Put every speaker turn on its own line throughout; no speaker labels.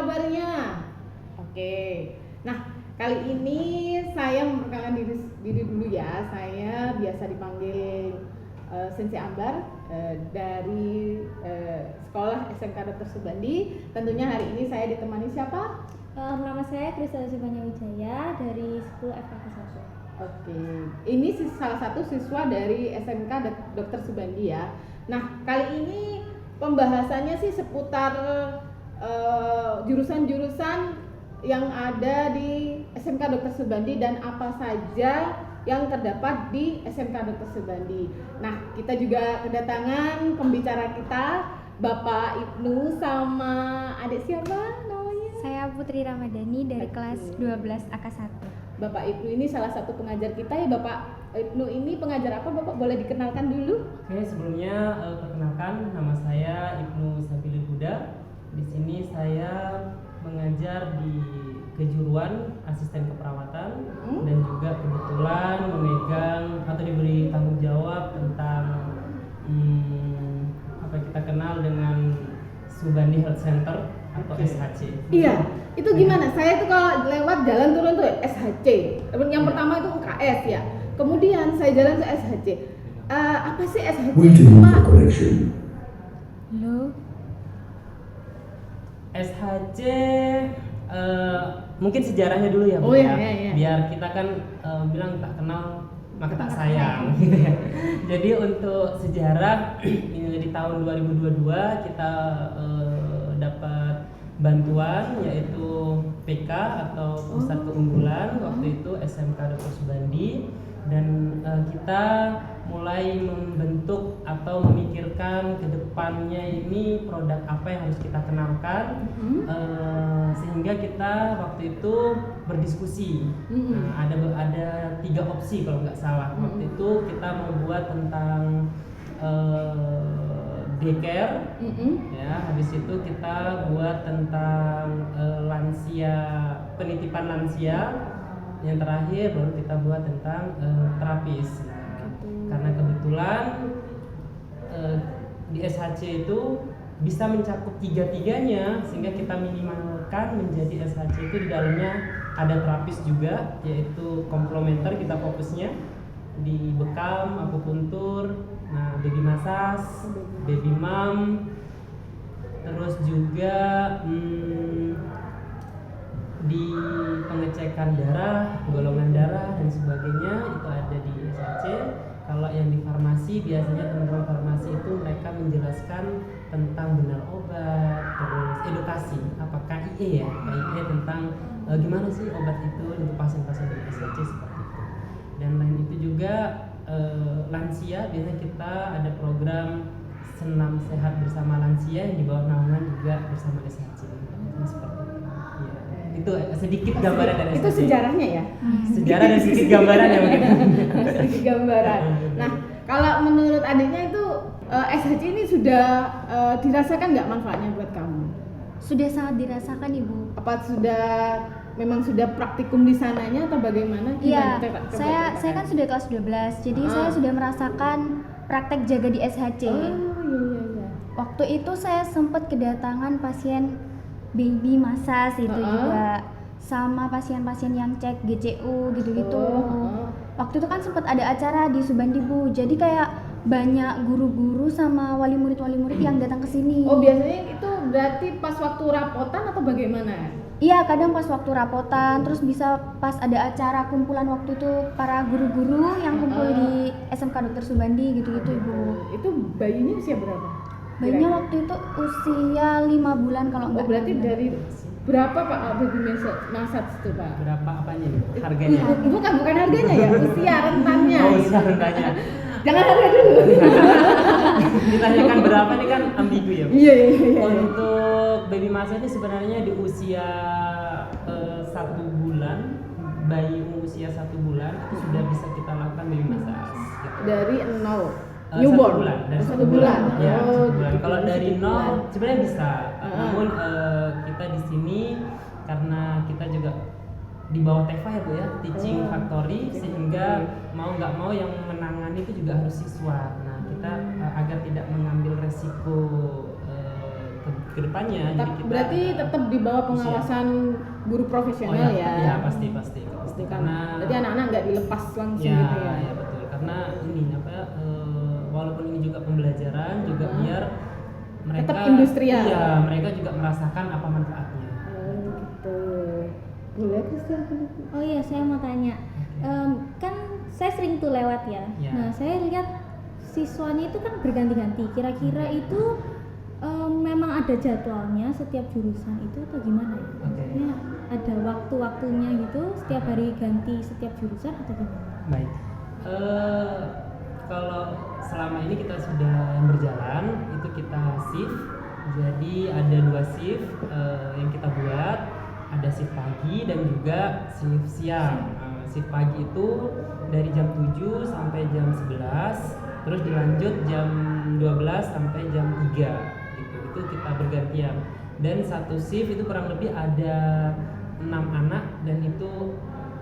kabarnya? Oke. Nah, kali ini saya memperkenalkan diri dulu ya. Saya biasa dipanggil Sensei Ambar dari sekolah SMK Dr. Subandi. Tentunya hari ini saya ditemani siapa?
Nama saya Kristal Subanya Wijaya dari 10 FKK Sosok.
Oke, ini salah satu siswa dari SMK Dr. Subandi ya. Nah, kali ini pembahasannya sih seputar jurusan-jurusan yang ada di SMK Dr. Subandi dan apa saja yang terdapat di SMK Dr. Subandi. Nah, kita juga kedatangan pembicara kita, Bapak Ibnu sama adik siapa namanya?
Saya Putri Ramadhani dari kelas 12 AK1.
Bapak Ibnu ini salah satu pengajar kita ya. Bapak Ibnu ini pengajar apa Bapak? Boleh dikenalkan dulu?
Oke, sebelumnya perkenalkan, nama saya Ibnu Safili Huda. Di sini saya mengajar di kejuruan asisten keperawatan dan juga kebetulan memegang atau diberi tanggung jawab tentang apa kita kenal dengan Subandi Health Center atau SHC.
Iya, itu gimana? Saya tuh kalau lewat jalan turun tuh SHC. Yang pertama itu UKS ya. Kemudian saya jalan ke SHC. Apa sih SHC itu, Pak?
Halo.
SHC mungkin sejarahnya dulu ya, Bu.
Oh iya.
Biar kita kan bilang tak kenal maka tak sayang gitu ya. Jadi untuk sejarah ini di tahun 2022 kita dapat bantuan yaitu PK atau Pusat Keunggulan, waktu itu SMK Dr. Subandi, dan kita mulai membentuk atau memikirkan ke depannya ini produk apa yang harus kita kenalkan, sehingga kita waktu itu berdiskusi. Nah, ada 3 opsi kalau nggak salah. Waktu itu kita membuat tentang daycare, ya. Habis itu kita buat tentang lansia, penitipan lansia. Yang terakhir baru kita buat tentang terapis. Karena kebetulan di SHC itu bisa mencakup 3-tiganya, sehingga kita minimalkan menjadi SHC itu di dalamnya ada terapis juga, yaitu komplementer kita fokusnya di bekam, akupuntur, nah baby massage, baby mom, terus juga di pengecekan darah, golongan darah dan sebagainya itu ada di SHC. Kalau yang di farmasi biasanya teman-teman farmasi itu mereka menjelaskan tentang benar obat, terus edukasi apa KIE ya, KIE tentang gimana sih obat itu untuk pasien-pasien di SHC seperti itu. Dan lain itu juga lansia, biasanya kita ada program senam sehat bersama lansia yang di bawah naungan juga bersama SHC. Seperti itu. Ya, itu sedikit gambaran dari SHC.
Itu sejarahnya ya?
Sejarah dan sedikit gambaran ya mungkin.
Sedikit gambaran. Nah, kalau menurut adiknya itu SHC ini sudah dirasakan nggak manfaatnya buat kamu?
Sudah sangat dirasakan, Ibu.
Apa memang sudah praktikum di sananya atau bagaimana?
Iya, saya kan sudah kelas 12, jadi saya sudah merasakan praktek jaga di SHC.
Iya.
Waktu itu saya sempat kedatangan pasien baby massage itu juga, sama pasien-pasien yang cek GCU gitu-gitu. Waktu itu kan sempat ada acara di Subandi, Bu. Jadi kayak banyak guru-guru sama wali murid yang datang ke sini.
Oh, biasanya itu berarti pas waktu rapotan atau bagaimana?
Iya, kadang pas waktu rapotan, terus bisa pas ada acara kumpulan waktu itu para guru-guru yang kumpul di SMK Dr. Subandi gitu-gitu, Ibu.
Itu bayinya usia berapa?
Bayinya waktu itu usia 5 bulan kalau enggak.
Berarti dari berapa Pak baby massage itu Pak?
Berapa apanya nih? Harganya?
Bukan harganya ya, usia rentannya.
Oh, usia rentannya.
Jangan harga dulu.
Ditanyakan berapa ini kan ambigu ya.
Iya.
Untuk baby massage ini sebenarnya di usia 1 bulan, bayi usia 1 bulan itu sudah bisa kita lakukan baby massage. Gitu.
Dari 0. Newborn.
1 bulan, dari
1 bulan.
Ya,
Oh,
1 bulan. Kalau dari 0 sebenarnya bisa. Namun kita di sini karena kita juga di bawah TEFA ya Bu ya, teaching factory, sehingga mau nggak mau yang menangani itu juga harus siswa. Nah kita agar tidak mengambil resiko ke depannya. Jadi kita
berarti tetap di bawah pengawasan guru profesional ya.
Iya, pasti karena
berarti anak-anak nggak dilepas langsung
ya,
gitu ya.
ya betul, karena ini walaupun ini juga pembelajaran juga biar mereka
tetap industrial.
Iya, mereka juga merasakan apa manfaatnya.
Gitu. Boleh Christian?
Oh iya, saya mau tanya. Kan saya sering tuh lewat ya.
Ya.
Nah, saya lihat siswanya itu kan berganti-ganti. Kira-kira itu memang ada jadwalnya setiap jurusan itu atau gimana ya? Maksudnya ada waktu-waktunya gitu, setiap hari ganti setiap jurusan atau gimana?
Baik. Kalau selama ini kita sudah berjalan, itu kita shift. Jadi ada 2 shift yang kita buat. Ada shift pagi dan juga shift siang. Shift pagi itu dari jam 7 sampai jam 11, terus dilanjut jam 12 sampai jam 3 gitu. Itu kita bergantian. Dan satu shift itu kurang lebih ada 6 anak, dan itu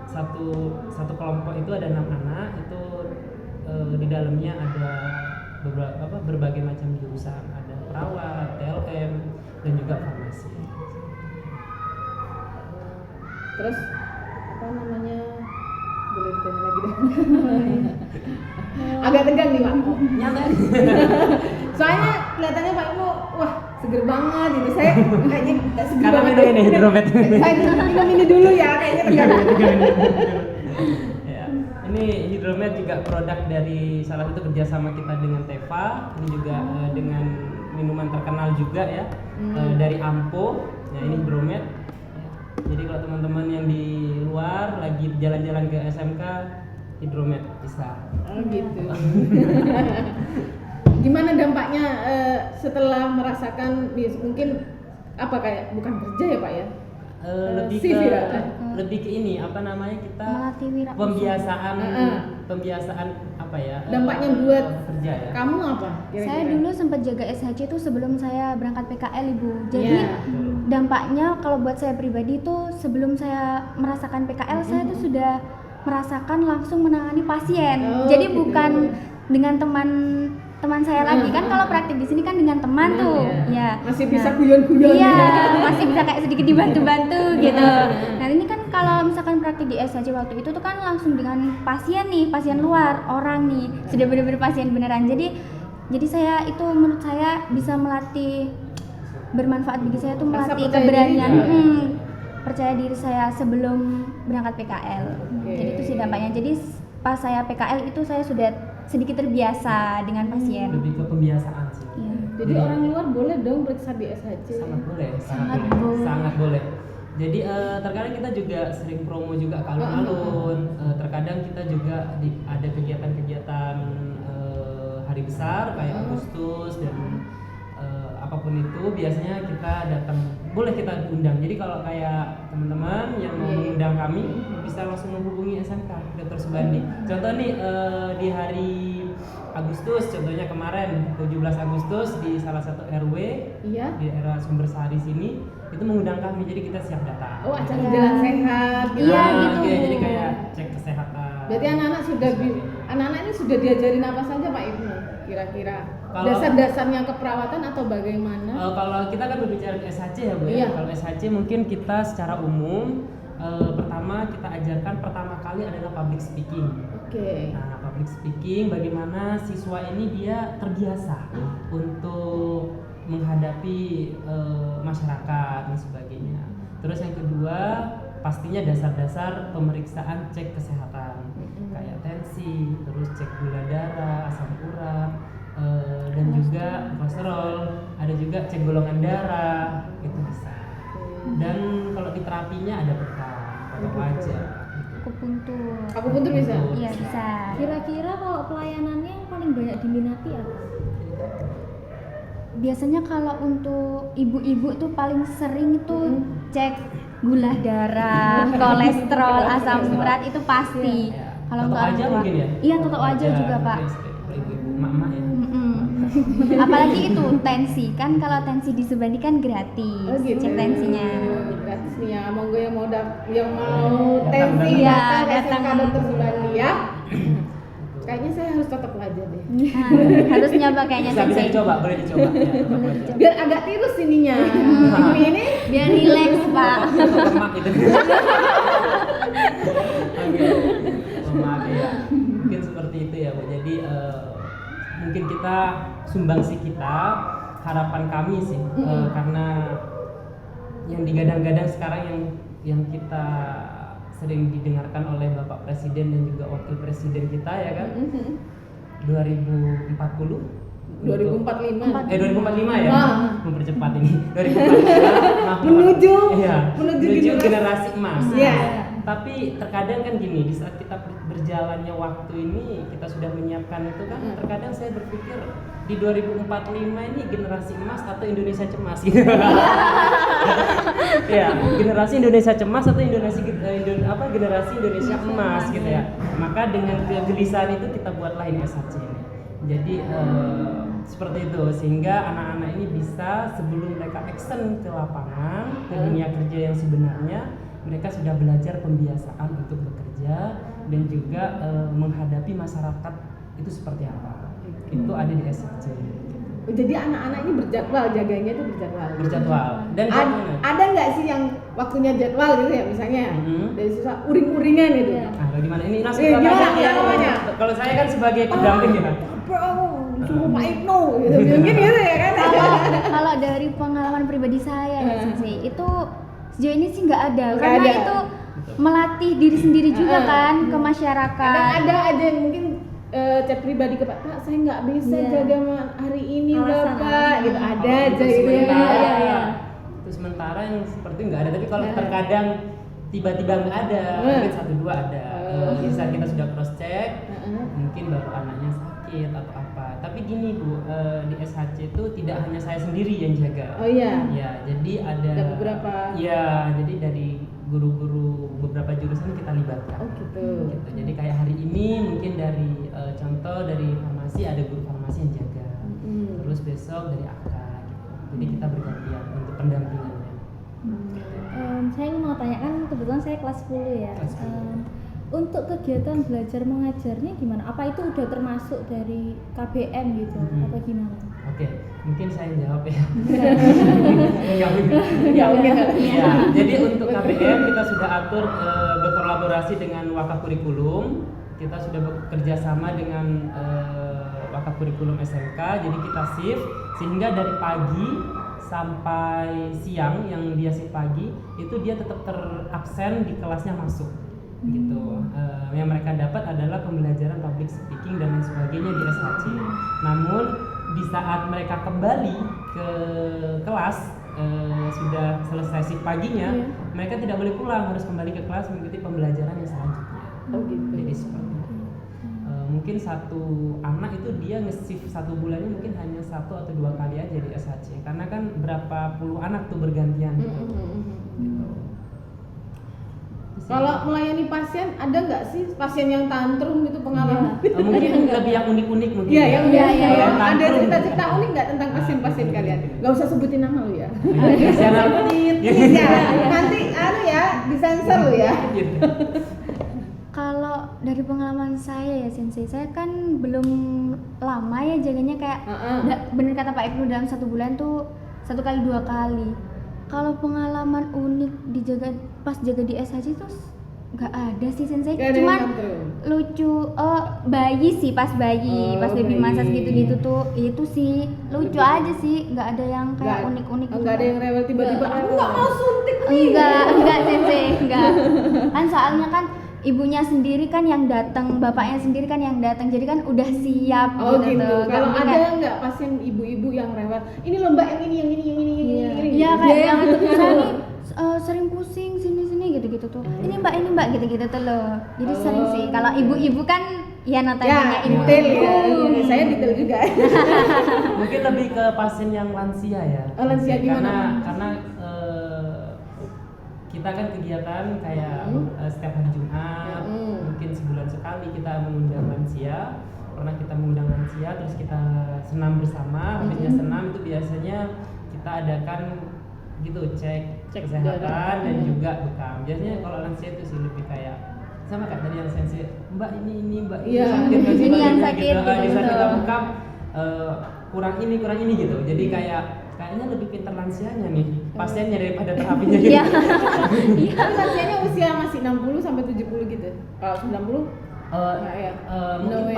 satu kelompok itu ada 6 anak. Itu di dalamnya ada berbagai macam jurusan, ada perawat, TLM, dan juga farmasi.
Terus apa namanya? Boleh ditanya lagi deh. Agak tegang nih Pak.
Nyantai.
Soalnya kelihatannya Pak Imo, wah seger banget gitu. Saya kayaknya nggak seger
Karena
banget.
ini hidromet.
Saya minum ini dulu ya, kayaknya tegang.
Ya, ini hidromet juga produk dari salah satu kerjasama kita dengan Teva. Ini juga dengan minuman terkenal juga ya, dari Ampo. Nah, ini hidromet. Jadi kalau teman-teman yang di luar lagi jalan-jalan ke SMK, hidromet bisa.
Oh gitu. Gimana dampaknya setelah merasakan mungkin apa kayak bukan kerja ya Pak ya?
Lebih ke ini apa namanya, kita
Melatih wirausaha.
pembiasaan apa ya?
Dampaknya buat
kerja ya.
kamu apa? Kira-kira?
Saya dulu sempat jaga SHC itu sebelum saya berangkat PKL Ibu. Jadi
Iya.
dampaknya kalau buat saya pribadi itu sebelum saya merasakan PKL saya tuh sudah merasakan langsung menangani pasien.
Oh,
Jadi
gitu.
bukan dengan teman saya lagi kan, kalau praktik di sini kan dengan teman tuh. Ya.
Masih bisa
Nah,
guyon-guyon.
Iya, masih bisa kayak sedikit dibantu-bantu gitu. Nah, ini kan kalau misalkan praktik di SHC waktu itu tuh kan langsung dengan pasien nih, pasien luar, orang nih, sudah benar-benar pasien beneran. Jadi saya itu menurut saya bisa melatih, bermanfaat bagi saya tuh
Rasa
melatih
percaya
keberanian,
diri juga.
percaya diri saya sebelum berangkat PKL.
Oke.
Jadi itu sih dampaknya. Jadi pas saya PKL itu saya sudah sedikit terbiasa dengan pasien.
Lebih ke pembiasaan sih.
Iya.
Jadi orang luar boleh dong periksa di SHC.
Sangat boleh,
Sangat
sangat boleh,
boleh.
sangat boleh. Jadi terkadang kita juga sering promo juga ke alun-alun. Terkadang kita juga ada kegiatan-kegiatan hari besar kayak Agustus dan apapun itu, biasanya kita datang, boleh kita diundang. Jadi kalau kayak teman-teman yang mau mengundang kami bisa langsung menghubungi SMK Dr. Subandi. Contoh nih di hari Agustus, contohnya kemarin 17 Agustus di salah satu RW
Iya.
di daerah Sumbersari sini itu mengundang kami, jadi kita siap datang.
Oh, acara
Iya.
jalan sehat.
Iya,
Nah,
gitu.
oke, jadi kayak cek kesehatan.
Berarti anak-anak anak-anak ini sudah diajarin apa saja Pak Ibnu? Kira-kira
Kalau-
dasar-dasarnya keperawatan atau bagaimana?
Kalau kita kan berbicara di SHC ya Bu ya.
Iya.
Kalau SHC mungkin kita secara umum pertama kita ajarkan pertama kali adalah public speaking.
Oke.
Nah, public speaking bagaimana siswa ini dia terbiasa untuk menghadapi masyarakat dan sebagainya. Terus yang kedua pastinya dasar-dasar pemeriksaan cek kesehatan kayak tensi, terus cek gula darah, asam urat, dan juga kolesterol, ada juga cek golongan darah, itu bisa. Dan kalau di terapinya ada bekam, foto wajah.
Akupuntur.
Aku pun tuh bisa.
Iya, bisa.
Kira-kira kalau pelayanannya yang paling banyak diminati apa?
Biasanya kalau untuk ibu-ibu tuh paling sering itu cek gula darah, kolesterol, asam urat itu pasti.
Ya.
Kalau
Toto
untuk orang
wajah
tua.
mungkin ya?
Iya, toto wajah juga, Pak.
Kalau ibu-ibu, emak-emak ya.
Apalagi itu tensi kan, kalau tensi di Subandi kan gratis.
Oh gitu.
Cek tensinya.
Gratis nih ya, monggo yang mau
Datang,
tensi
datang.
datang ke Dr. Subandi ya. Kayaknya saya harus tetap aja deh.
Nah, harus nyoba kayaknya
Bisa
Sensei.
dicoba, boleh dicoba. Ya,
Boleh
aja.
dicoba.
Biar agak tirus ininya. Ini
Biar rileks Pak.
Untuk lemak itu. Oke. Lemak ya. Mungkin seperti itu ya, Bu. Jadi mungkin kita sumbangsi kita, harapan kami sih karena yang digadang-gadang sekarang yang kita sering didengarkan oleh Bapak Presiden dan juga Wakil Presiden kita ya kan 2040
2045.
2045 ya, mempercepat ini 2045
Menuju
menuju generasi emas.
Iya.
Tapi terkadang kan gini, di saat kita berjalannya waktu ini kita sudah menyiapkan itu kan, terkadang saya berpikir di 2045 ini generasi emas atau Indonesia cemas gitu. Ya, generasi Indonesia cemas atau generasi Indonesia emas gitu ya. Maka dengan kegelisahan itu kita buatlah ini SHC ini. Jadi seperti itu, sehingga anak-anak ini bisa sebelum mereka action ke lapangan, ke dunia kerja yang sebenarnya, mereka sudah belajar pembiasaan untuk bekerja dan juga menghadapi masyarakat itu seperti apa. Itu ada di SHC.
Jadi anak-anak ini berjadwal, jaganya itu berjadwal.
Dan
ada nggak sih yang waktunya jadwal gitu ya, misalnya dari susah uring-uringan itu.
Nah, bagaimana ini langsung
gimana?
Kalau saya kan sebagai pendamping ya.
Suruh Pak Ibnu gitu, mungkin gitu ya kan.
Kalau dari pengalaman pribadi saya ya Sensei, itu sejauh ini sih nggak ada,
Nggak
karena
ada.
itu melatih diri sendiri juga kan ke masyarakat.
Kadang ada aja yang mungkin chat pribadi ke Pak, saya nggak bisa jaga hari ini Bapak, gitu ada aja gitu ya.
Itu sementara yang seperti nggak ada, tapi kalau terkadang tiba-tiba nggak ada, mungkin 1-2 ada. Di saat kita sudah cross check, mungkin baru anaknya sakit atau apa. Tapi gini Bu, di SHC itu tidak hanya saya sendiri yang jaga.
Oh iya.
Ya, jadi ada
beberapa.
Ya, jadi dari guru-guru beberapa jurusan kita libatkan.
Oh gitu.
Jadi kayak hari ini mungkin dari contoh dari farmasi ada guru farmasi yang jaga. Terus besok dari AK gitu. Jadi kita bergantian untuk pendampingannya.
Saya mau tanyakan, kebetulan saya kelas 10 ya.
Kelas 10.
Untuk kegiatan belajar mengajarnya gimana? Apa itu udah termasuk dari KBM gitu? Apa gimana?
Oke, mungkin saya jawab ya.
Ya mungkin.
Ya, jadi untuk KBM kita sudah atur berkolaborasi dengan Wakaf Kurikulum. Kita sudah bekerja sama dengan Wakaf Kurikulum SMK. Jadi kita shift sehingga dari pagi sampai siang, yang dia shift pagi itu dia tetap terabsen di kelasnya masuk. Gitu. Yang mereka dapat adalah pembelajaran public speaking dan lain sebagainya di SHC. Namun di saat mereka kembali ke kelas sudah selesai shift paginya, mereka tidak boleh pulang, harus kembali ke kelas mengikuti pembelajaran yang selanjutnya.
Oh gitu.
Jadi seperti itu. Mungkin satu anak itu dia nge-shift 1 bulannya mungkin hanya 1 atau 2 kali aja di SHC, karena kan berapa puluh anak tuh bergantian gitu.
Kalau melayani pasien, ada nggak sih pasien yang tantrum gitu pengalaman?
Mungkin lebih yang unik-unik mungkin.
Iya, yang
Yang
ada
tantrum.
cerita-cerita unik nggak tentang pasien-pasien kalian? Gak usah sebutin nama lu ya.
Jangan
Ya, nanti ya disensor lu ya.
Kalau dari pengalaman saya ya Sensei, saya kan belum lama ya jaganya, kayak bener kata Pak Ibnu, dalam 1 bulan tuh 1 kali 2 kali. Kalau pengalaman unik pas jaga di SHC tuh nggak ada sih Sensei, cuman lucu. Bayi sih, pas bayi baby massage gitu-gitu tuh, itu sih lucu aja sih, nggak ada yang kayak unik-unik gitu.
Nggak ada yang rewel tiba-tiba, aku nggak mau suntik nih.
Enggak Sensei, enggak. Kan soalnya kan ibunya sendiri kan yang datang, bapaknya sendiri kan yang datang, jadi kan udah siap
gitu.
tuh.
Kalau
Nggak
ada
kayak-
nggak pasien ibu-ibu yang rewel, ini loh Mbak, yang ini.
Iya kayak yang saya nih sering pusing sini gitu tuh. Ini mbak gitu tuh loh. Jadi sering sih. Kalau ibu-ibu kan ya notabene
detail
ibu.
ya. Saya detail juga.
Mungkin lebih ke pasien yang lansia ya.
Lansia gimana?
Karena kita kan kegiatan kayak setiap hari Jumat, mungkin sebulan sekali kita mengundang lansia. Pernah kita mengundang lansia, terus kita senam bersama. Habisnya senam itu biasanya kita adakan gitu cek kesehatan dan juga bekam. Biasanya kalau lansia itu sih lebih kayak sama kayak tadi yang Sensei, Mbak ini Mbak ini sakit,
Ini yang sakit,
gitu. Di saat kita bekam kurang ini gitu. Jadi kayaknya lebih pintar lansianya nih pasiennya daripada terapinya gitu.
Iya.
Kan lansianya usia masih 60 sampai 70 gitu. Kalau 90 nggak ya?
Mungkin
No,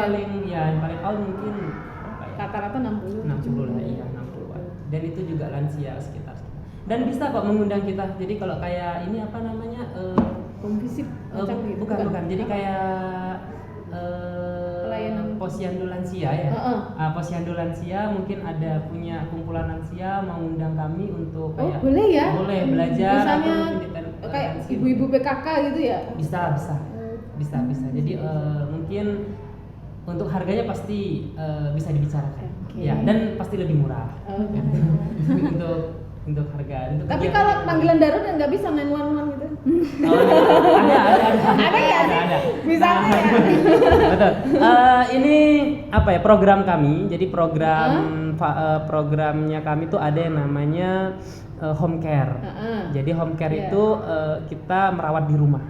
ya.
paling awal mungkin apa ya?
Rata-rata 60.
60 lah, iya 60-an. Dan itu juga lansia sekitar. Dan bisa kok mengundang kita. Jadi kalau kayak ini apa namanya?
Home visit macam gitu.
Bukan. Jadi kayak
Pelayanan.
posyandu lansia ya. Posyandu lansia mungkin ada punya kumpulan lansia mau undang kami untuk kayak
boleh ya?
Boleh belajar
Misalnya
atau mungkin
kayak ibu-ibu PKK gitu ya?
bisa. Jadi mungkin untuk harganya pasti bisa dibicarakan.
Oke.
Ya, dan pasti lebih murah.
Gitu.
untuk harga. Untuk
Tapi
kegiatan
kalau
itu.
panggilan darurat nggak bisa 911 gitu?
Ada ya?
Misalnya ya?
Betul. Ini apa ya program kami? Jadi programnya kami tuh ada yang namanya home care. Jadi home care
Iya.
itu kita merawat di rumah.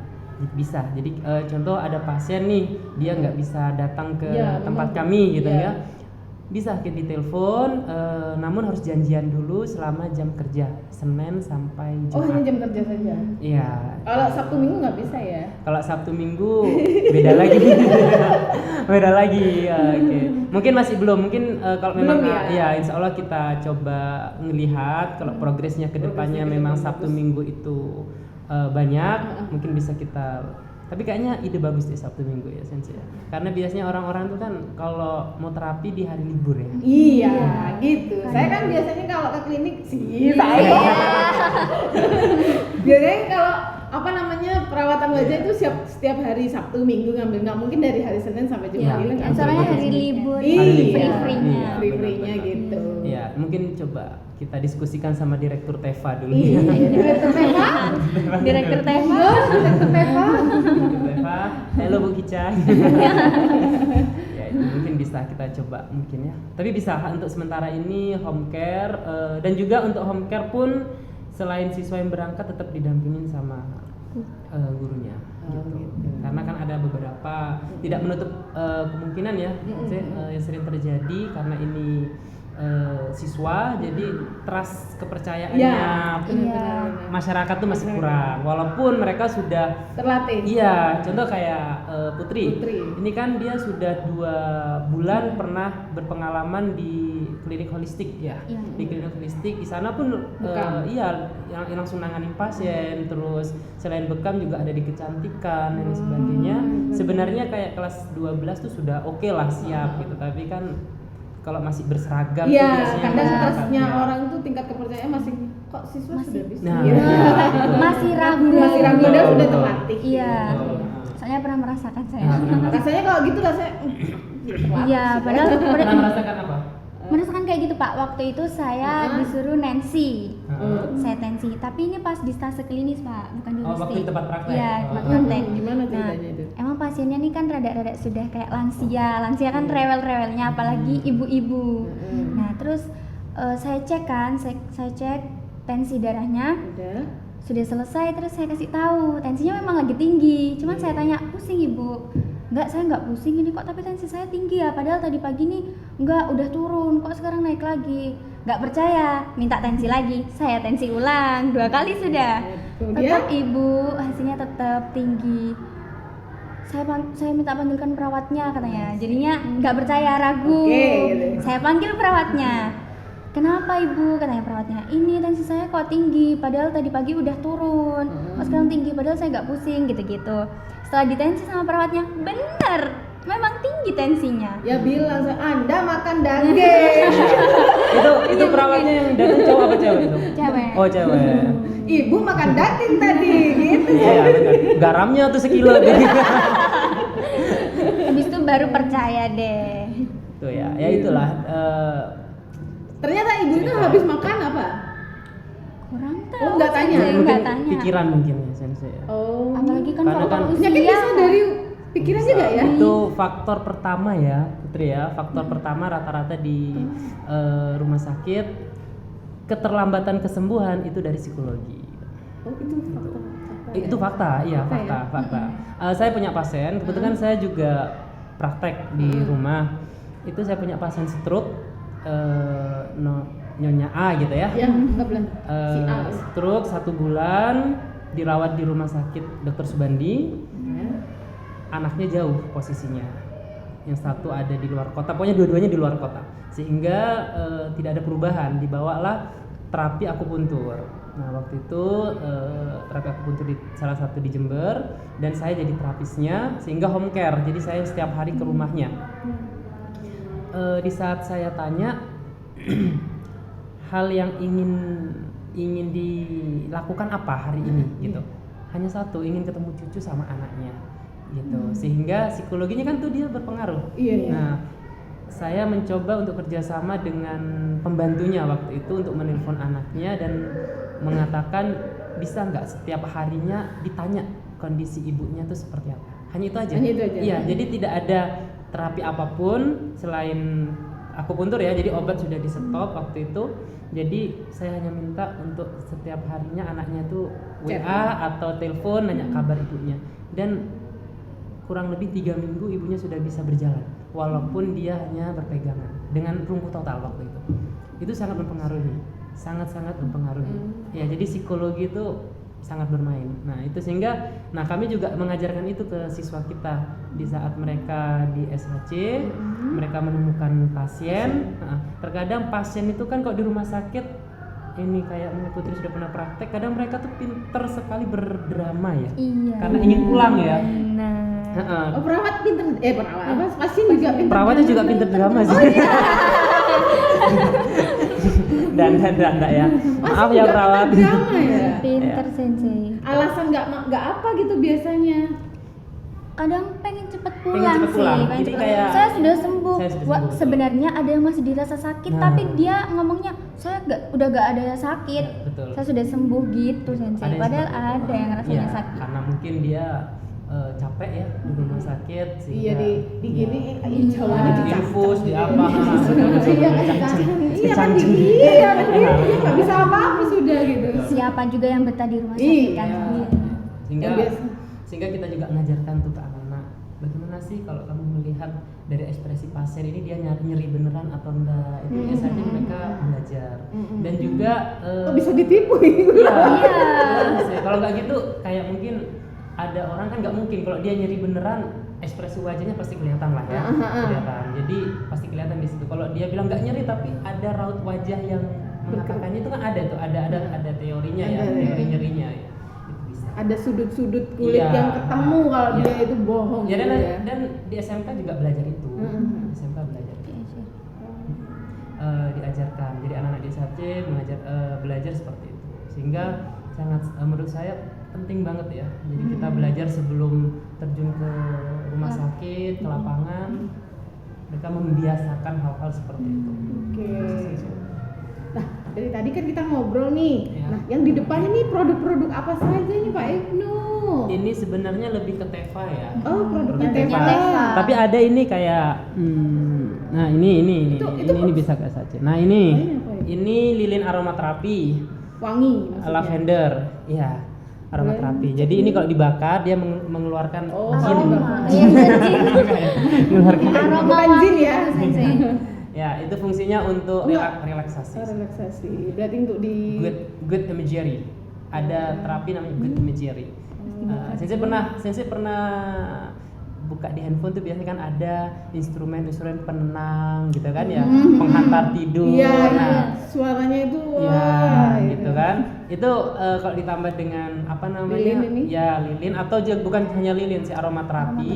Bisa. Jadi contoh ada pasien nih, dia nggak bisa datang ke
Iya,
tempat
memang.
kami gitu
Iya.
ya. Bisa kita ditelepon, namun harus janjian dulu selama jam kerja Senin sampai
Oh,
Jumat.
hanya jam kerja saja.
Iya.
Kalau Sabtu Minggu nggak bisa ya?
Kalau Sabtu Minggu beda lagi. Beda lagi. Ya, oke. Mungkin masih belum. Mungkin kalau memang
Belum ya?
Insya Allah kita coba ngelihat kalau progresnya ke depannya
Progresnya ke
memang
depan
Sabtu
bagus.
Minggu itu banyak, mungkin bisa kita. Tapi kayaknya ide bagus deh Sabtu Minggu ya Sensei. Karena biasanya orang-orang tuh kan kalau mau terapi di hari libur ya.
Iya, gitu. Saya kan biasanya kalau ke klinik sih, saya. Biasanya kalau apa namanya perawatan wajah itu setiap hari Sabtu Minggu ngambil, nggak mungkin dari hari Senin sampai Jumat.
Iya,
Nggak
soalnya
mungkin.
hari libur,
Iya,
free-free-nya.
free-free-nya gitu.
Iya, mungkin coba kita diskusikan sama Direktur Teva dulu.
Iya, Direktur Teva.
Direktur Teva.
Direktur Teva.
Direktur Teva. Halo Bu Kica. Ya, itu mungkin bisa kita coba mungkin ya. Tapi bisa untuk sementara ini home care dan juga untuk home care pun selain siswa yang berangkat tetap didampingin sama gurunya. Gitu. Karena kan ada beberapa tidak menutup kemungkinan ya, yang sering terjadi karena ini siswa, jadi trust kepercayaannya
Ya, benar-benar.
masyarakat tuh masih kurang, walaupun mereka sudah
Terlatih.
iya, contoh kayak Putri.
Putri.
Ini kan dia sudah 2 bulan pernah berpengalaman di klinik holistik ya.
Iya.
Di klinik holistik di sana pun
Bekam.
yang langsung nanganin pasien, terus selain bekam juga ada di kecantikan dan sebagainya. Sebenarnya kayak kelas 12 tuh sudah oke lah siap gitu, tapi kan kalau masih berseragam tuh
Iya,
biasanya
kadang
masyarakat,
trustnya
ya.
orang tuh tingkat kepercayaan masih kok siswa sudah bisa.
Nah,
Gitu.
iya, betul.
Masih ragu.
Masih ragu dan
Betul,
sudah
betul.
terlatih.
Iya.
Betul.
Soalnya pernah merasakan saya.
Rasanya kalau gitu rasanya
Iya, padahal
Pernah merasakan apa?
merasakan kayak gitu Pak. Waktu itu saya disuruh Nancy.
Heeh.
Saya tensi, tapi ini pas di stase klinis Pak, bukan di
Oh, waktu
holistik.
di tempat praktek?
Iya,
Oh.
tempat praktek.
Gimana
Nah,
ceritanya itu?
emang pasiennya nih kan rada-rada sudah kayak lansia kan rewel-rewelnya, apalagi ibu-ibu. Nah terus saya cek kan, saya cek tensi darahnya,
Udah.
sudah selesai, terus saya kasih tahu tensinya memang lagi tinggi. Cuman saya tanya, pusing ibu? Enggak, saya enggak pusing ini kok, tapi tensi saya tinggi ya, padahal tadi pagi nih enggak, udah turun, kok sekarang naik lagi. Enggak percaya, minta tensi lagi, saya tensi ulang 2 kali sudah.
Kemudian?
Tetap ibu, hasilnya tetap tinggi. Saya minta panggilkan perawatnya katanya, jadinya nggak percaya, ragu.
Oke, gitu.
Saya panggil perawatnya. Kenapa ibu? Katanya perawatnya, ini tensi saya kok tinggi, padahal tadi pagi udah turun, kok sekarang tinggi, padahal saya nggak pusing gitu-gitu. Setelah ditensi sama perawatnya, bener, memang tinggi tensinya.
Ya bilang, Anda makan daging.
itu perawatnya yang datang cowok apa cewek itu?
Cewek.
Oh cewek.
Ibu makan daging tadi, gitu.
Iya benar. Garamnya tuh sekilo.
Habis itu baru percaya deh.
Tuh ya itulah.
Ternyata ibu itu habis makan apa?
Kurang tahu.
Oh, nggak tanya?
Sensei,
Mungkin
nggak tanya.
pikiran mungkin ya sensei. ya.
Oh.
Apalagi kan
Karena
faktor
kan
usia.
Penyakit bisa dari pikiran juga ya?
Itu faktor pertama ya Putri ya. Faktor pertama rata-rata di rumah sakit, keterlambatan kesembuhan itu dari psikologi.
Oh, itu fakta.
Itu fakta, iya
Fakta
fakta. Saya punya pasien, kebetulan saya juga praktek di rumah. itu saya punya pasien stroke, Nyonya A gitu ya.
Ya, nggak bilang si A.
Stroke 1 bulan, dirawat di rumah sakit Dr. Subandi.
Ya.
Anaknya jauh posisinya, yang satu ada di luar kota, pokoknya dua-duanya di luar kota, sehingga tidak ada perubahan. Dibawalah terapi akupuntur. Nah waktu itu terapi akupuntur di salah satu di Jember, dan saya jadi terapisnya, sehingga home care, jadi saya setiap hari ke rumahnya. Di saat saya tanya hal yang ingin dilakukan apa hari ini gitu, hanya satu, ingin ketemu cucu sama anaknya gitu, sehingga psikologinya kan tuh dia berpengaruh.
Iya.
Nah saya mencoba untuk kerjasama dengan pembantunya waktu itu untuk menelpon anaknya dan mengatakan bisa nggak setiap harinya ditanya kondisi ibunya tuh seperti apa, hanya itu aja.
Hanya itu aja.
Iya, jadi tidak ada terapi apapun selain akupuntur ya, jadi obat sudah di stop waktu itu. Jadi saya hanya minta untuk setiap harinya anaknya tuh WA atau telepon nanya kabar ibunya, dan kurang lebih 3 minggu ibunya sudah bisa berjalan walaupun dia hanya berpegangan dengan lumpuh total waktu itu. Itu sangat mempengaruhi, sangat-sangat mempengaruhi. Ya, jadi psikologi itu sangat bermain. Nah itu sehingga, nah kami juga mengajarkan itu ke siswa kita di saat mereka di SHC, mereka menemukan pasien. Nah, terkadang pasien itu kan kalau di rumah sakit ini kayak Putri sudah pernah praktek, kadang mereka tuh pinter sekali berdrama ya,
Iya.
karena ingin pulang ya.
Nah,
Oh, perawat pinter, perawat apa? Pasien juga pinter.
Perawatnya juga pinter drama sih. dan ya. Maaf ya
juga
perawat.
pinter drama ya.
pinter sensei.
Alasan nggak apa gitu biasanya.
Kadang pengen cepet
Pengen
pulang
cepet pulang.
sih. Pengen
Jadi
cepet-
kayak-
saya sudah sembuh.
Saya sudah
Wah,
sembuh.
sebenarnya ada yang masih dirasa sakit,
Nah.
tapi dia ngomongnya saya udah gak ada yang sakit.
Ya, betul.
Saya sudah sembuh gitu sensei.
Ada yang
Padahal
seperti itu.
ada yang rasanya
Iya,
sakit.
karena mungkin dia capek ya di rumah sakit sehingga
Iya di gini
Iya.
jawabannya
di infus di apa.
Iya kan
Kecancing.
iya kan dia nggak bisa apa-apa sudah gitu.
Siapa juga yang betah di rumah sakit kan?
Iya.
Iya.
Sehingga
Yang biasa.
sehingga kita juga mengajarkan tuh ke anak-anak, bagaimana sih kalau kamu melihat dari ekspresi pasien ini dia nyeri beneran atau enggak, itu biasanya mereka belajar. Dan juga
Kok bisa ditipu
iya.
Iya.
Kalau nggak gitu kayak mungkin ada orang kan nggak mungkin kalau dia nyeri beneran ekspresi wajahnya pasti kelihatan lah ya, kelihatan. Jadi pasti kelihatan di situ. Kalau dia bilang nggak nyeri tapi ada raut wajah yang mengatakannya itu kan ada tuh, ada teorinya ya,
Ada,
teori
ya.
nyerinya ya. Itu bisa.
ada sudut-sudut kulit
Iya.
yang ketemu kalau
Iya.
dia itu bohong
Ya,
gitu ya.
dan di SMK juga belajar itu. Di SMK belajar itu. Diajarkan. Jadi anak-anak di SHC belajar seperti itu. Sehingga sangat menurut saya penting banget ya. Jadi kita belajar sebelum terjun ke rumah sakit, ke lapangan, mereka membiasakan hal-hal seperti itu.
Oke. Nah, dari tadi kan kita ngobrol nih.
Ya.
Nah, yang di depan ini produk-produk apa saja nih Pak Ibnu?
Ini sebenarnya lebih ke Teva ya.
Oh, produknya
Produk
Teva.
Tapi ada ini kayak nah ini bisa ke SHC. Nah ini
Ini apa ya?
ini lilin aromaterapi.
Wangi maksudnya.
Lavender, iya, aromaterapi. Jadi ini kalau dibakar dia mengeluarkan
Oh,
jin.
aroma.
Iya,
Mengeluarkan
aroma
Bukan jin ya.
wangi itu, sensei.
ya, itu fungsinya untuk
Enggak.
relaksasi.
Oh, relaksasi. Berarti untuk di
Good imagery. Ada terapi namanya good imagery. Sensei pernah buka di handphone tuh biasanya kan ada instrumen penenang gitu kan ya, penghantar tidur.
Iya,
Nah,
suaranya itu
ya
wah,
gitu kan. Itu kalau ditambah dengan apa namanya?
Lilin ini?
Ya lilin atau juga bukan hanya lilin sih, aromaterapi.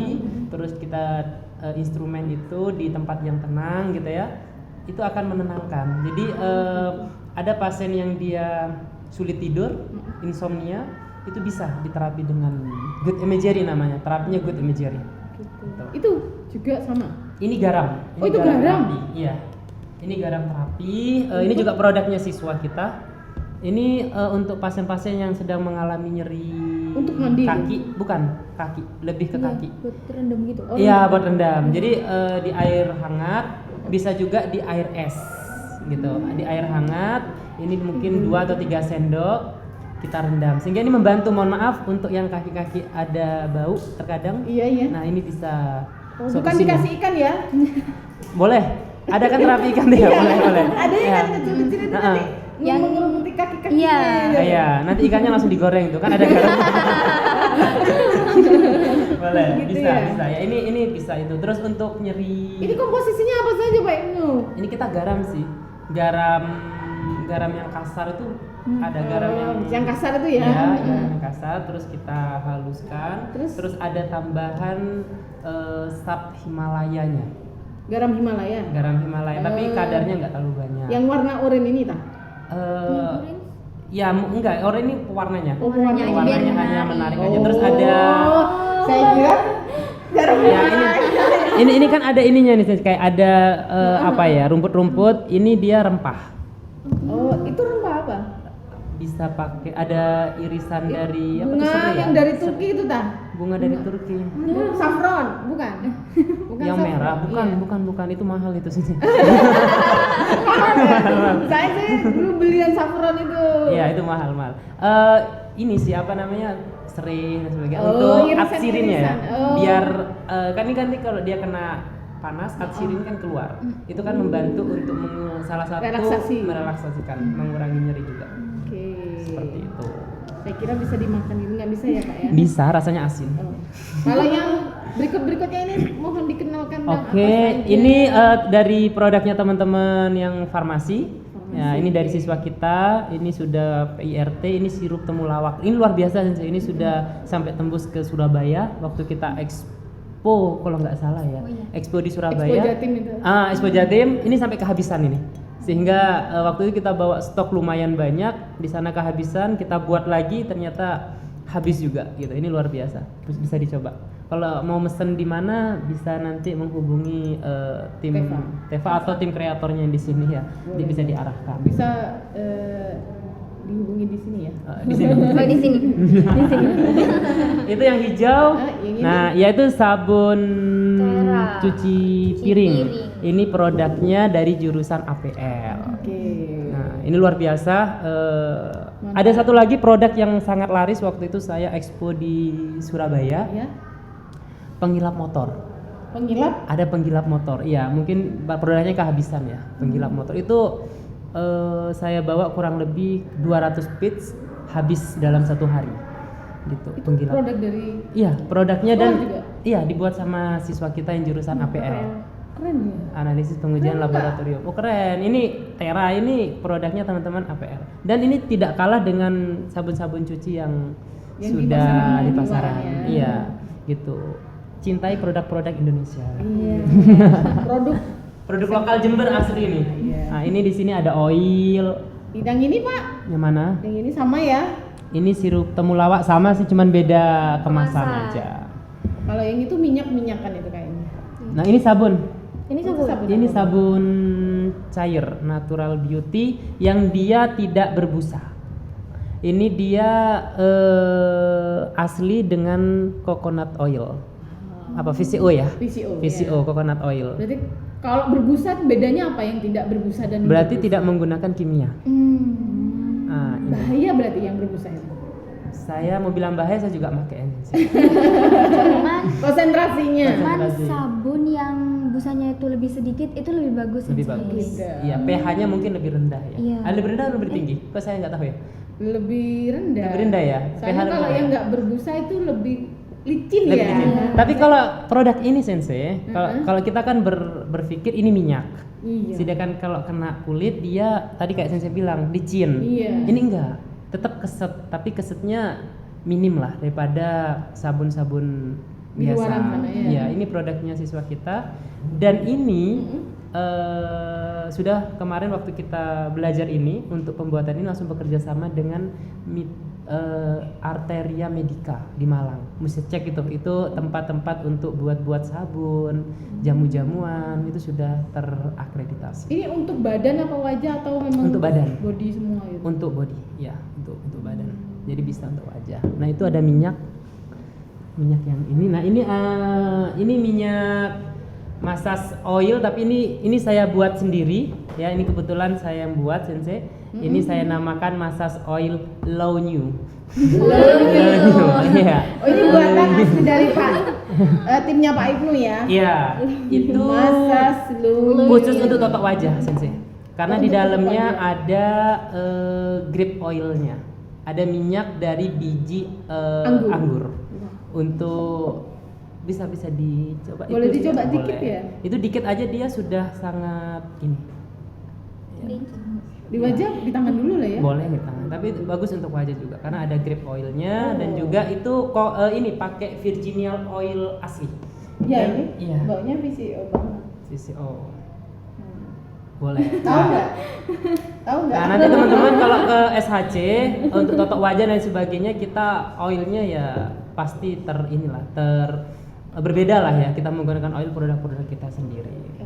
Terus kita instrumen itu di tempat yang tenang gitu ya. Itu akan menenangkan. Jadi ada pasien yang dia sulit tidur, insomnia, itu bisa diterapi dengan good imagery namanya. Terapinya good imagery. Gitu.
Itu juga sama.
Ini garam.
Oh, itu garam?
terapi. Iya. Ini garam terapi. Ini juga produknya siswa kita. Ini untuk pasien-pasien yang sedang mengalami nyeri
Untuk mandi?
kaki, bukan kaki, lebih ke kaki.
Buat rendam gitu.
Oh,
Iya, buat rendam. Jadi di air hangat, bisa juga di air es, gitu. Di air hangat, ini mungkin 2 atau 3 sendok kita rendam. Sehingga ini membantu. Mohon maaf untuk yang kaki-kaki ada bau terkadang.
Iya.
Nah, ini bisa
Oh, bukan dikasih ikan ya?
Boleh. Ada kan terapi ikan dia, boleh.
Ada ikan kecil-kecil itu nanti
yang
mengerumuti kaki-kakinya.
iya.
Iya, nanti ikannya langsung digoreng tuh kan ada garam. Boleh,
Gitu
bisa,
ya?
bisa. Ya ini bisa itu. Terus untuk nyeri.
Ini komposisinya apa saja Pak Ibnu?
Ini kita garam sih. Garam yang kasar itu ada garam
yang kasar itu ya?
Iya, garam yang kasar terus kita haluskan.
Terus
ada tambahan sap Himalayanya.
garam Himalaya.
Garam Himalaya, tapi kadarnya nggak terlalu banyak.
Yang warna oranye ini tah?
Ya enggak, orang ini warnanya.
Oh, warnanya
Warnanya
biar
hanya
menarik.
menarik aja. Terus ada
saya kira garam
ya
Himalaya.
ini kan ada ininya nih, kayak ada apa ya, rumput-rumput. Ini dia rempah.
Oh, itu rempah apa?
Bisa pakai ada irisan dari apa tuh,
Bunga
serai ya?
yang dari Turki itu tah?
Bunga dari Turki.
Saffron, bukan? Bukan
Yang
saffron.
merah,
Iya.
bukan itu mahal itu sih.
Saya dulu beli yang saffron itu.
Iya, itu mahal. Ini sih apa namanya? Serai dan sebagainya.
Oh,
Untuk
irisan-irisan.
atsirinnya ya.
Oh.
Biar kan ini kalau dia kena panas, atsirin kan keluar. Itu kan membantu untuk salah satu merelaksasikan, mengurangi nyeri juga.
Oke.
Seperti itu.
Saya kira bisa dimakan gitu, nggak bisa ya Kak ya?
Bisa, rasanya asin.
Oh. Kalau yang berikutnya ini mohon dikenalkan dong apa
Oke,
saja.
ini dari produknya teman-teman yang farmasi. Ya, ini dari siswa kita. Ini sudah PIRT, ini sirup temulawak. Ini luar biasa sih. Ini sudah sampai tembus ke Surabaya waktu kita Expo kalau nggak salah ya.
Oh, iya.
Expo di Surabaya.
Expo Jatim itu.
Expo Jatim ini sampai kehabisan ini. Sehingga waktu itu kita bawa stok lumayan banyak, di sana kehabisan, kita buat lagi ternyata habis juga gitu. Ini luar biasa. Terus bisa dicoba. Kalau mau mesen di mana bisa nanti menghubungi tim Teva atau tim kreatornya yang di sini ya. Dia bisa diarahkan.
Bisa dihubungi di sini ya.
Di sini.
Oh, di sini.
Itu yang hijau.
Yang ini?
Nah, yaitu sabun
Tera.
cuci piring. Ini produknya dari jurusan APL.
Oke.
Nah, ini luar biasa. Ada satu lagi produk yang sangat laris waktu itu saya expo di Surabaya.
Ya.
Penggilap motor.
Penggilap?
Ada penggilap motor. Iya, mungkin produknya kehabisan ya. Penggilap motor itu saya bawa kurang lebih 200 pieces habis dalam satu hari. Gitu.
Itu
Penggilap.
produk dari
Iya, produknya
sekolah
dan
juga?
iya dibuat sama siswa kita yang jurusan APL.
Keren ya.
Analisis pengujian
Keren
laboratorium. Oh keren. Ini Tera ini produknya teman-teman APL. Dan ini tidak kalah dengan sabun-sabun cuci yang
Yang di
sudah
pasaran
di
di
pasaran.
luar ya.
Iya, gitu. Cintai produk-produk Indonesia.
Iya. Produk
Lokal Jember asli ini.
Iya.
Nah, ini di sini ada oil.
bidang ini Pak.
Yang mana?
Yang ini sama ya.
Ini sirup temulawak sama sih, cuman beda kemasan
Kemasan.
aja.
Kalau yang itu minyak-minyakan itu kayaknya.
Nah, ini sabun.
Ini sabun.
Ini sabun cair Natural Beauty yang dia tidak berbusa. Ini dia asli dengan coconut oil. Apa VCO ya?
VCO.
VCO
ya.
coconut oil.
Berarti kalau berbusa bedanya apa yang tidak berbusa dan
Berarti
berbusa?
tidak menggunakan kimia. Nah, ini.
Bahaya berarti yang berbusa itu.
Saya mau bilang bahaya, saya juga pakai ini.
Cuman
Konsentrasinya.
Konsentrasi.
sabun yang busanya itu lebih sedikit itu lebih bagus.
Lebih
sih.
bagus.
Beda.
Iya, pH-nya mungkin lebih rendah ya.
Iya.
Lebih rendah atau lebih tinggi? Kok saya nggak tahu ya.
Lebih rendah.
Lebih rendah ya?
Soalnya
pH
kalau
lebih
yang
rendah.
nggak berbusa itu lebih licin
Lebih
ya.
licin. Tapi kalau produk ini Sensei, kalau kita kan berpikir ini minyak.
Iya.
Sedangkan kalau kena kulit dia tadi kayak Sensei bilang licin.
Iya.
Ini enggak, tetap keset, tapi kesetnya minim lah daripada sabun-sabun
Di
biasa.
luaran sana, ya.
Iya, ini produknya siswa kita dan ini sudah kemarin waktu kita belajar ini untuk pembuatan ini langsung bekerja sama dengan Arteria Medica di Malang. Mesti cek itu tempat-tempat untuk buat sabun, jamu-jamuan itu sudah terakreditasi.
Ini untuk badan apa wajah atau memang
Untuk badan.
body semua gitu?
Untuk body, ya, untuk badan. Jadi bisa untuk wajah. Nah, itu ada minyak yang ini. Nah, ini minyak massage oil, tapi ini saya buat sendiri ya. Ini kebetulan saya yang buat, Sensei. Ini saya namakan massage oil Low New.
Low New.
Iya.
Oh, ini buatan asli dari Pak timnya Pak Ibnu ya.
Iya, itu
Massage Loom.
khusus untuk totok wajah, Sensei. Karena di
Untuk totok
dalamnya
wajah.
ada grape oilnya, ada minyak dari biji anggur. Untuk bisa dicoba.
Boleh
itu
dicoba
dia,
dikit
boleh.
ya?
Itu dikit aja dia sudah sangat ini.
Di wajah di tangan dulu lah ya.
Boleh di tangan, tapi itu bagus untuk wajah juga karena ada grape oilnya dan
Oh.
juga itu ini pakai Virginia oil asli.
Ya
Dan-
ini
Iya.
baunya VCO banget.
VCO. Boleh.
Tahu nggak? Tahu nggak?
Nah, nanti teman-teman kalau ke SHC untuk totok wajah dan sebagainya kita oilnya ya pasti berbeda lah ya. Kita menggunakan oil produk-produk kita sendiri gitu.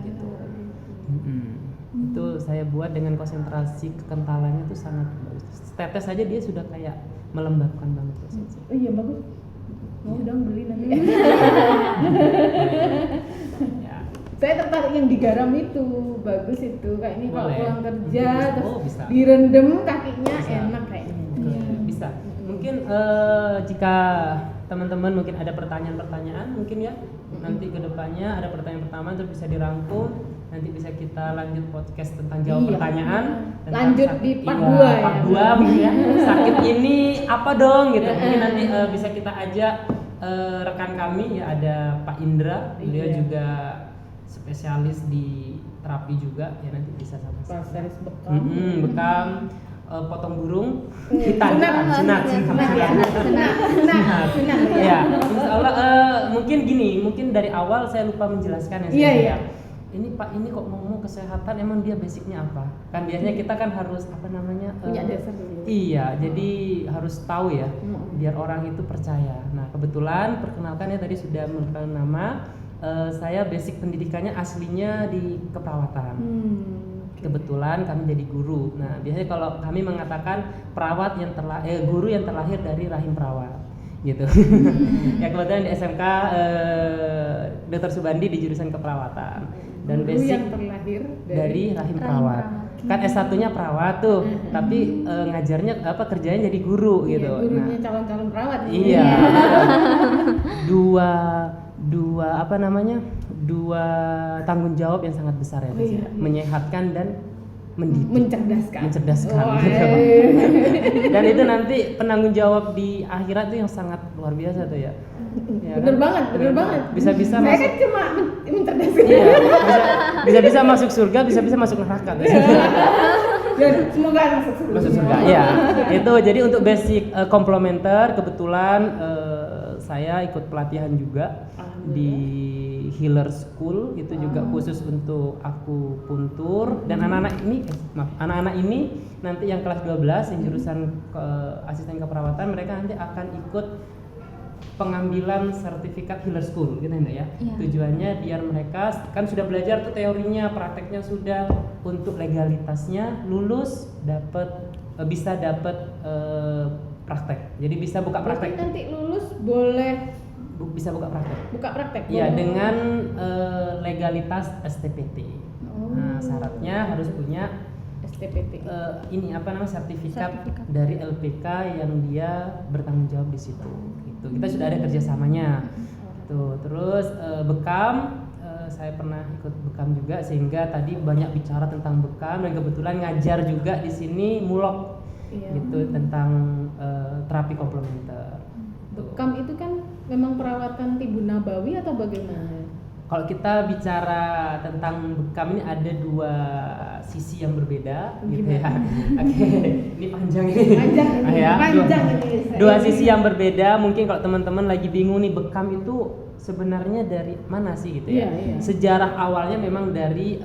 Itu saya buat dengan konsentrasi kekentalannya itu sangat bagus. Tetes saja dia sudah kayak melembabkan banget prosesnya.
Oh iya bagus. Mau dong beli nanti.
Ya.
Saya tertarik yang digaram itu, bagus itu. Kayak ini kalau
Boleh.
pulang kerja
Bisa.
terus
Oh, bisa.
direndam kakinya
Bisa.
enak kayaknya.
Bisa. Mungkin jika teman-teman mungkin ada pertanyaan-pertanyaan mungkin ya nanti kedepannya ada pertanyaan pertama terus bisa dirangkum, nanti bisa kita lanjut podcast tentang jawab
Iya.
pertanyaan tentang
Lanjut
sakit-
di part
iya,
2 ya.
part 2 mungkin ya. Sakit ini apa dong gitu, mungkin nanti bisa kita ajak rekan kami ya, ada Pak Indra, beliau
Iya.
juga spesialis di terapi juga ya, nanti bisa sama-sama.
Spesialis bekam.
Bekam, potong burung,
Sunat.
sunat. Ya, insya Allah mungkin gini, mungkin dari awal saya lupa menjelaskan ya.
Iya,
saya.
iya.
Ini Pak, ini kok ngomong kesehatan, emang dia basicnya apa? Kan biasanya kita kan harus apa namanya?
Punya dasar dulu.
Iya, jadi harus tahu ya,
Mm.
biar orang itu percaya. Nah, kebetulan perkenalkan ya tadi sudah mengenal nama. Saya basic pendidikannya aslinya di keperawatan. Kebetulan kami jadi guru. Nah, biasanya kalau kami mengatakan perawat yang guru yang terlahir dari rahim perawat, gitu. Ya kebetulan di SMK Dr. Subandi di jurusan keperawatan dan
Guru
basic
yang terlahir
dari rahim perawat. Kan S1-nya perawat tuh, tapi ngajarnya kerjanya jadi guru
Iya,
gitu.
gurunya
Nah,
calon-calon perawat.
iya. dua dua tanggung jawab yang sangat besar ya,
Oh, iya.
menyehatkan dan mendidik,
Mencerdaskan.
Wah,
gitu.
dan itu nanti penanggung jawab di akhirat itu yang sangat luar biasa tuh ya. Ya
Bener
kan?
banget.
Bisa-bisa
Saya
masuk,
kan cuma mencerdaskan.
iya, bisa-bisa masuk surga, bisa-bisa masuk neraka tuh.
Dan semoga masuk surga.
Masuk surga. Ya, itu jadi untuk basic komplementer kebetulan saya ikut pelatihan juga di Healer School, itu juga khusus untuk akupuntur dan anak-anak ini nanti yang kelas 12 yang jurusan asisten keperawatan, mereka nanti akan ikut pengambilan sertifikat Healer School gitu ya.
Iya.
Tujuannya biar mereka kan sudah belajar tuh teorinya, prakteknya sudah, untuk legalitasnya lulus bisa dapat praktek. Jadi bisa buka
Berarti
praktek.
nanti lulus boleh
Bisa buka praktek.
buka praktek.
Iya,
boleh.
dengan legalitas STPT. Nah, syaratnya harus punya
STPT.
sertifikat dari LPK yang dia bertanggung jawab di situ. Gitu. Kita sudah ada kerjasamanya. Tuh, terus bekam, saya pernah ikut bekam juga, sehingga tadi banyak bicara tentang bekam dan kebetulan ngajar juga di sini mulok,
Iya.
gitu, tentang terapi komplementer.
Bekam itu kan memang perawatan tibu nabawi atau bagaimana?
Kalau kita bicara tentang bekam ini ada dua sisi yang berbeda, gitu ya. Oke, ini panjang ini.
Panjang ini,
Ya,
panjang
dua,
ini.
dua sisi yang berbeda. Mungkin kalau teman-teman lagi bingung nih, bekam itu sebenarnya dari mana sih gitu ya?
Iya, iya.
Sejarah awalnya memang dari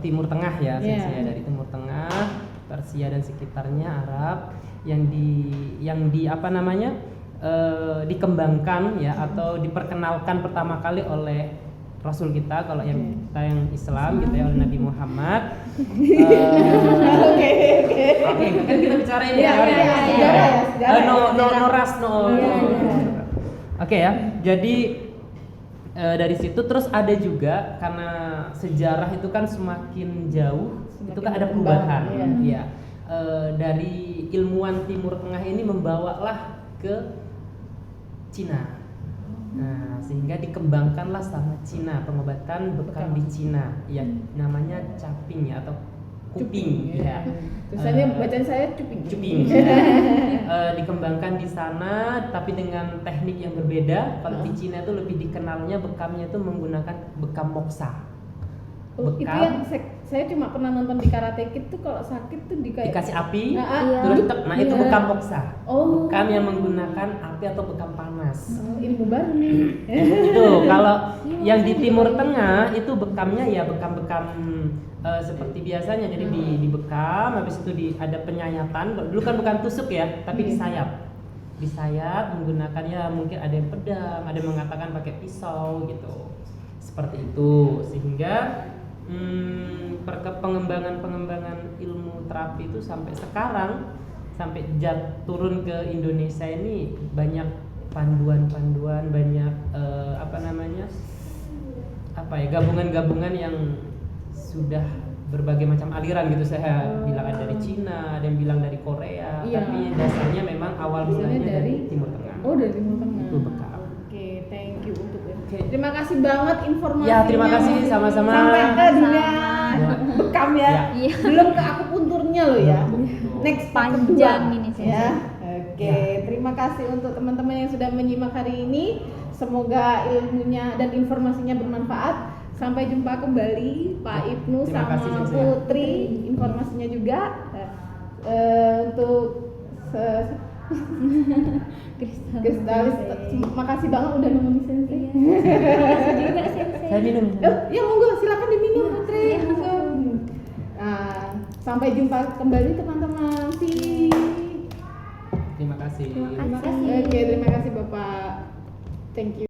Timur Tengah ya,
Iya.
Sensei, dari Timur Tengah, Persia dan sekitarnya, Arab, yang di apa namanya? Dikembangkan ya, atau diperkenalkan pertama kali oleh Rasul kita, kalau yang kita yang Islam gitu ya, oleh Nabi Muhammad.
Oke.
Oke, kan kita bicara ini
Iya,
teori
iya,
ya.
sejarah ya, sejarah.
No ras, no.
Iya, iya.
Oke ya, jadi dari situ terus ada juga karena sejarah itu kan semakin jauh, itu kan ada perubahan.
berkembang,
Iya. Dari ilmuwan Timur Tengah ini membawalah ke Cina. Nah, sehingga dikembangkanlah sama Cina pengobatan bekam di Cina, ya namanya caping ya atau kuping ya.
Tulisannya bacaan saya cuping.
Cuping. Ya. Dikembangkan di sana, tapi dengan teknik yang berbeda. Kalau di Cina itu lebih dikenalnya bekamnya itu menggunakan bekam moksa.
Oh, itu yang saya cuma pernah nonton di Karate Kid tuh kalau sakit tuh
dikasih api,
Iya.
terus tek. Nah itu
Iya.
bekam moksa.
Oh.
Bekam yang menggunakan api atau bekam panas.
Ilmu baru nih.
Itu kalau yang di Timur Tengah itu bekamnya ya bekam-bekam seperti biasanya, jadi dibekam, habis itu ada penyayatan. Dulu kan bukan tusuk ya, tapi disayat menggunakannya, mungkin ada yang pedang, ada yang mengatakan pakai pisau gitu, seperti itu. Sehingga pengembangan ilmu terapi itu sampai sekarang, sampai turun ke Indonesia ini banyak panduan-panduan, banyak gabungan-gabungan yang sudah berbagai macam aliran gitu. Saya bilang ada dari Cina, ada yang bilang dari Korea,
Iya.
tapi dasarnya memang awal mulanya dari Timur Tengah.
Oh, dari Timur Tengah.
Itu bekam.
Oke, thank you untuk terima kasih banget informasinya.
Ya, terima kasih, sama-sama.
Sampai ke dunia
Ya.
bekam ya.
Iya.
Belum ke akupunturnya loh ya. Next part
Panjang
kedua.
ini sih.
Ya. Oke, terima kasih untuk teman-teman yang sudah menyimak hari ini. Semoga ilmunya dan informasinya bermanfaat. Sampai jumpa kembali Pak Ibnu
Terima
sama
kasih, Sensei.
Putri. Informasinya juga untuk Kristalis. Makasih banget udah nemenin Sensei.
Makasih juga Sensei.
Saya minum.
Ya monggo silakan diminum Putri. Monggo. Nah, sampai jumpa kembali teman-teman.
Terima kasih.
Terima kasih.
Oke, terima kasih Bapak. Thank you.